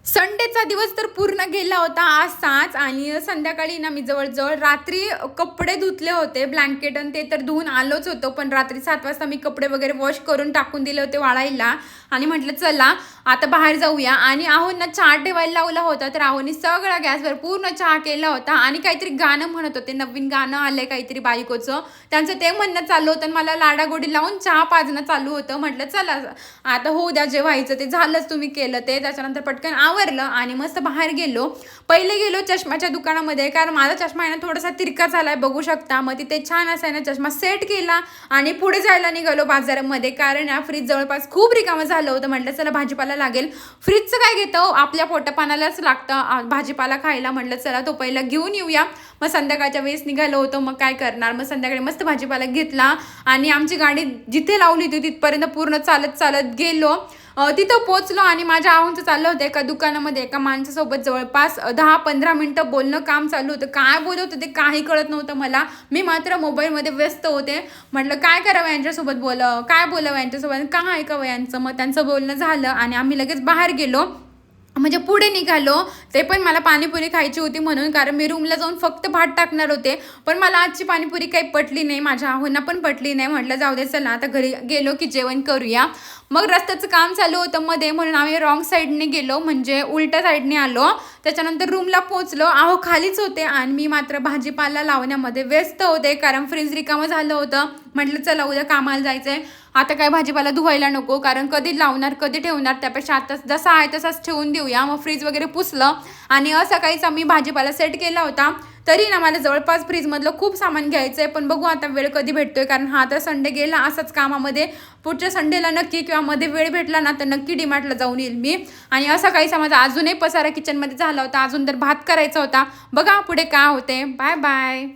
संडेचा दिवस तर पूर्ण गेला होता असाच आणि संध्याकाळी ना मी जवळजवळ रात्री कपडे धुतले होते. ब्लँकेट आणि ते तर धुवून आलोच होतो, पण रात्री 7 वाजता मी कपडे वगैरे वॉश करून टाकून दिले होते वाळायला आणि म्हटलं चला आता बाहेर जाऊया. आणि आहोंना चहा ठेवायला लावला होता, तर आहोंनी सगळा गॅसवर पूर्ण चहा केला होता आणि काहीतरी गाणं म्हणत होते. नवीन गाणं आलंय काहीतरी बायकोचं, त्यांचं ते म्हणणं चालू होतं आणि मला लाडागोडी लावून चहा पाजणं चालू होतं. म्हटलं चला आता होऊ द्या, जे व्हायचं ते झालंच, तुम्ही केलं ते. त्याच्यानंतर पटकन आवरलं आणि मस्त बाहेर गेलो. पहिले गेलो चष्म्याच्या दुकानामध्ये, कारण माझा चष्मा आहे ना थोडासा तिरका झालाय, बघू शकता. मग तिथे छान असा आहे ना चष्मा सेट केला आणि पुढे जायला निघालो बाजारामध्ये, कारण या फ्रीज जवळपास खूप रिकामं झालं होतं. म्हटलं चला भाजीपाला लागेल. फ्रीजचं काय घेतो, आपल्या पोटापाण्यालाच लागतं भाजीपाला खायला. म्हटलं चला तो पहिला घेऊन येऊया. मग संध्याकाळच्या वेळेस निघालो होतो, मग काय करणार. मग संध्याकाळी मस्त भाजीपाला घेतला आणि आमची गाडी जिथे लावली होती तिथपर्यंत पूर्ण चालत चालत गेलो. तिथं पोचलो आणि माझ्या आहोंचं चाललं होतं एका दुकानामध्ये एका माणसासोबत जवळपास 10-15 मिनटं बोलणं काम चालू होतं. काय बोलत होते ते काही कळत नव्हतं मला. मी मात्र मोबाईलमध्ये व्यस्त होते. म्हटलं काय करावं यांच्यासोबत, काय बोलावं यांच्यासोबत, काय ऐकावं यांचं. मग त्यांचं बोलणं झालं आणि आम्ही लगेच बाहेर गेलो, म्हणजे पुढे निघालो. ते पण मला पाणीपुरी खायची होती म्हणून, कारण मी रूमला जाऊन फक्त भात टाकणार होते. पण मला आजची पाणीपुरी काही पटली नाही, माझ्या आहोंना पण पटली नाही. म्हटलं जाऊ दे, चला आता घरी गेलो की जेवण करूया. मग रस्त्याचं काम चालू होतं मध्ये, म्हणून आम्ही रॉंग साईडने गेलो, म्हणजे उलट्या साईडने आलो. त्याच्यानंतर रूमला पोहोचलो. आहो खालीच होते आणि मी मात्र भाजीपाला लावण्यामध्ये व्यस्त होते, कारण फ्रीज रिकामं झालं होतं. म्हटलं चला उद्या कामाला जायचंय, आता काय भाजीपाला धुवायला नको, कारण कधी लावणार कधी ठेवणार, त्यापेक्षा आता जसा आहे तसाच ठेवून देऊया. मग फ्रीज वगैरे पुसलं आणि सकाळीच आम्ही भाजीपाला सेट केला होता. तरी ना मला जवळपास फ्रीजमधलं खूप सामान घ्यायचं आहे, पण बघू आता वेळ कधी भेटतोय, कारण हा तर संडे गेला असाच कामामध्ये. पुढच्या संडेला नक्की किंवा मध्ये वेळ भेटला ना तर नक्की डीमार्टला जाऊन येईल मी. आणि असं काहीसा माझा अजूनही पसारा किचनमध्ये झाला होता, अजून तर भात करायचा होता. बघा पुढे काय होते. Bye bye.